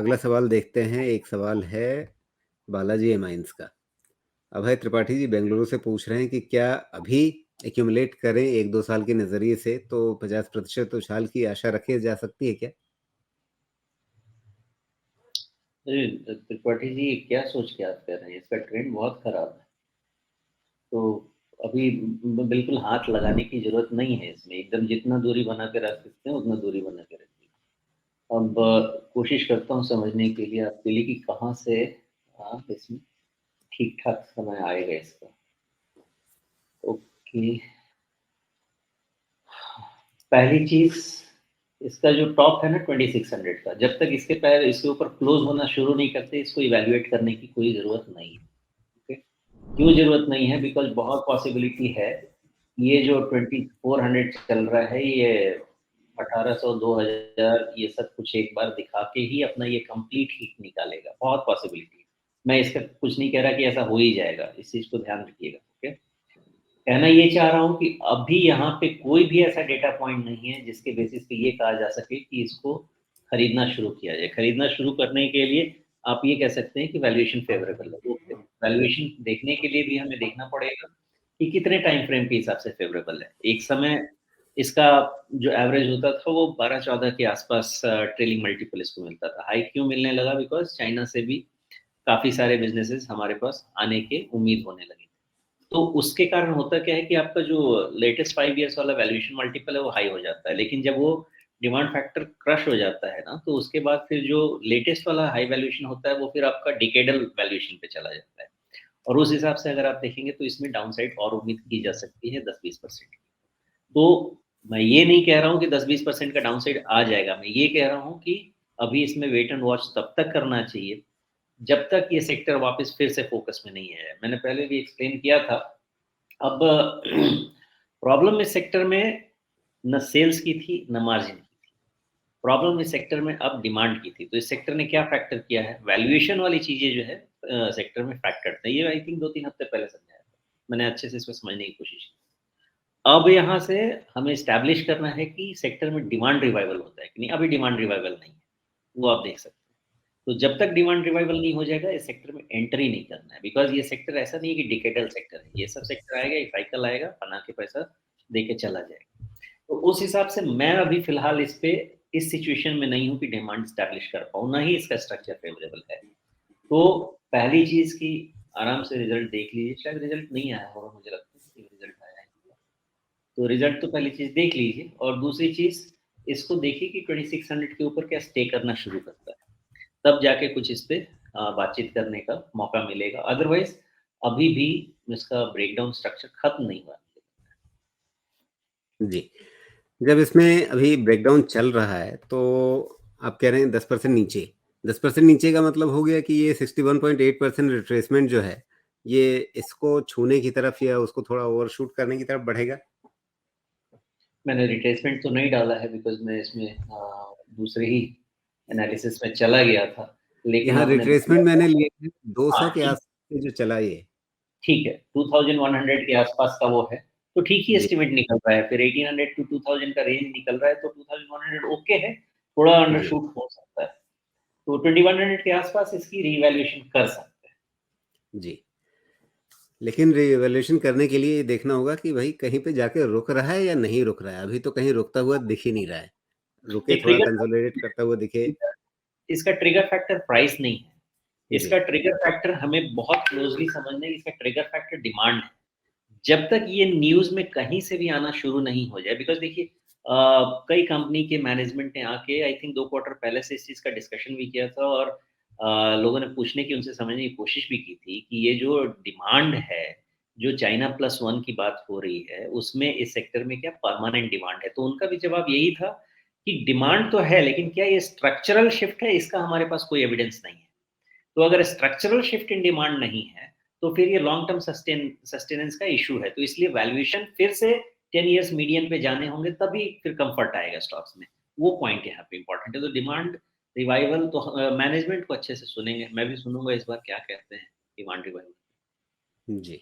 अगला सवाल देखते हैं। एक सवाल है बालाजी एमाइंस का। अभय त्रिपाठी जी बेंगलुरु से पूछ रहे हैं कि क्या अभी एक्यूमुलेट करें 1-2 साल के नज़रिए से तो 50% उछाल की आशा रखी जा सकती है क्या? त्रिपाठी जी क्या सोच के आप कर रहे हैं? इसका ट्रेंड बहुत खराब है, तो अभी बिल्कुल हाथ लगाने की जरूरत नहीं है इसमें। एकदम जितना दूरी बना के रख सकते हैं उतना दूरी बना के रखिए। अब कोशिश करता हूँ समझने के लिए आपके लिए कि कहाँ से आप इसमें ठीक ठाक समय आएगा इसका। ओके, पहली चीज, इसका जो टॉप है ना 2600 का, जब तक इसके पैर इसके ऊपर क्लोज होना शुरू नहीं करते इसको इवैल्यूएट करने की कोई जरूरत नहीं है। ओके, क्यों जरूरत नहीं है? बिकॉज बहुत पॉसिबिलिटी है ये जो 2400 चल रहा है, ये 1800 2000 ये सब कुछ एक बार दिखा के ही अपना ये कंप्लीट हिट निकालेगा। बहुत पॉसिबिलिटी है। मैं इसका कुछ नहीं कह रहा कि ऐसा हो ही जाएगा, इस चीज को ध्यान रखिएगा। ओके, कहना ये चाह रहा हूँ कि अभी यहाँ पे कोई भी ऐसा डेटा पॉइंट नहीं है जिसके बेसिस पे ये कहा जा सके कि इसको खरीदना शुरू किया जाए। खरीदना शुरू करने के लिए आप ये कह सकते हैं कि वैल्यूएशन फेवरेबल है। ओके, वैल्यूएशन देखने के लिए भी हमें देखना पड़ेगा कि कितने टाइम फ्रेम के हिसाब से फेवरेबल है। एक समय इसका जो एवरेज होता था वो 12-14 के आसपास ट्रेलिंग मल्टीपल इसको मिलता था। हाई क्यों मिलने लगा? बिकॉज चाइना से भी काफी सारे बिजनेसेस हमारे पास आने के उम्मीद होने लगी। तो उसके कारण होता क्या है कि आपका जो लेटेस्ट 5 इयर्स वाला वैल्यूएशन मल्टीपल है वो हाई हो जाता है, लेकिन जब वो डिमांड फैक्टर क्रश हो जाता है ना, तो उसके बाद फिर जो लेटेस्ट वाला हाई वैल्यूएशन होता है वो फिर आपका डिकेडल वैल्यूएशन पे चला जाता है। और उस हिसाब से अगर आप देखेंगे तो इसमें डाउनसाइड और उम्मीद की जा सकती है 10-20%। तो मैं ये नहीं कह रहा हूँ कि 10-20% का डाउनसाइड आ जाएगा, मैं ये कह रहा हूँ कि अभी इसमें वेट एंड वॉच तब तक करना चाहिए जब तक ये सेक्टर वापस फिर से फोकस में नहीं है। मैंने पहले भी एक्सप्लेन किया था। अब प्रॉब्लम इस सेक्टर में न सेल्स की थी न मार्जिन की थी। प्रॉब्लम इस सेक्टर में अब डिमांड की थी। तो इस सेक्टर ने क्या फैक्टर किया है? वैल्यूएशन वाली चीजें जो है सेक्टर में फैक्टर थे। ये आई थिंक 2-3 हफ्ते पहले समझाया था मैंने, अच्छे से इसको समझने की कोशिश की। अब यहाँ से हमें स्टैब्लिश करना है कि सेक्टर में डिमांड रिवाइवल होता है कि नहीं। अभी डिमांड रिवाइवल नहीं है, वो आप देख सकते हैं। तो जब तक डिमांड रिवाइवल नहीं हो जाएगा इस सेक्टर में एंट्री नहीं करना है। बिकॉज ये सेक्टर ऐसा नहीं है कि डिकेडल सेक्टर है। ये सब सेक्टर आएगा, एक साइकिल आएगा, बना के पैसा दे के चला जाएगा। तो उस हिसाब से मैं अभी फिलहाल इस पे इस सिचुएशन में नहीं हूँ कि डिमांड स्टैब्लिश कर पाऊँ, ना ही इसका स्ट्रक्चर फेवरेबल है। तो पहली चीज की आराम से रिजल्ट देख लीजिए। शायद रिजल्ट नहीं आया होगा, मुझे लगता है कि रिजल्ट आया है। तो रिजल्ट तो पहली चीज देख लीजिए, और दूसरी चीज इसको देखिए कि 2600 के ऊपर क्या स्टे करना शुरू करता है, तब जाके कुछ इस पे बातचीत करने का मौका मिलेगा। अदरवाइज अभी भी इसका ब्रेकडाउन स्ट्रक्चर खत्म नहीं हुआ। जी। जब इसमें अभी ब्रेकडाउन चल रहा है तो आप कह रहे हैं 10% नीचे। 10% नीचे का मतलब हो गया कि ये 61.8% रिट्रेसमेंट जो है, ये इसको छूने की तरफ या उसको थोड़ा ओवरशूट करने की तरफ बढ़ेगा? मैंने रिट्रेसमेंट तो नहीं डाला है बिकॉज मैं इसमें दूसरे ही एनालिसिस में चला गया था, लेकिन यहाँ आपने बोला रिट्रेसमेंट मैंने लिए थे हाँ 200 के ठीक, आस-पास जो चला ये। ठीक है 2100 के आसपास का वो है, तो ठीक ही जी, एस्टिमेट निकल रहा है। फिर 1800 टू 2000 का रेंज निकल रहा है, तो 2100 ओके है, थोड़ा जी, अंडरशूट हो सकता है। तो 2100 के आसपास इसकी रीवैल्यूएशन कर सकते हैं। जी। लेकिन रिवैल्यूएशन करने के लिए ये देखना होगा कि भई कहीं पे जाके रुक रहा है या नहीं रुक रहा है। अभी तो कहीं रुकता हुआ दिख ही नहीं रहा है। रुके ये थोड़ा ट्रिगर कंसोलिडेट करता हुआ दिखे। इसका ट्रिगर फैक्टर प्राइस नहीं है। जी, इसका ट्रिगर फैक्टर हमें बहुत क्लोजली समझना है। इसका ट्रिगर फैक्टर डिमांड है। जब तक ये न्यूज में कहीं से भी आना शुरू नहीं हो जाए, बिकॉज देखिए कई कंपनी के मैनेजमेंट ने आके आई थिंक 2 क्वार्टर पहले से इस चीज का डिस्कशन भी किया था, और लोगों ने पूछने की, उनसे समझने की कोशिश भी की थी कि ये जो डिमांड है, जो चाइना प्लस वन की बात हो रही है, उसमें इस सेक्टर में क्या परमानेंट डिमांड है? तो उनका भी जवाब यही था कि डिमांड तो है, लेकिन क्या ये स्ट्रक्चरल शिफ्ट है, इसका हमारे पास कोई एविडेंस नहीं है। तो अगर स्ट्रक्चरल शिफ्ट इन डिमांड नहीं है तो फिर ये लॉन्ग टर्म सस्टेनेंस का इशू है। तो इसलिए वैल्यूएशन फिर से 10 इयर्स मीडियन पे जाने होंगे, तभी फिर कंफर्ट आएगा स्टॉक्स में। वो पॉइंट यहाँ पे इंपॉर्टेंट है। तो डिमांड रिवाइवल तो मैनेजमेंट को अच्छे से सुनेंगे, मैं भी सुनूंगा इस बार क्या कहते हैं डिमांड रिवाइवल। जी।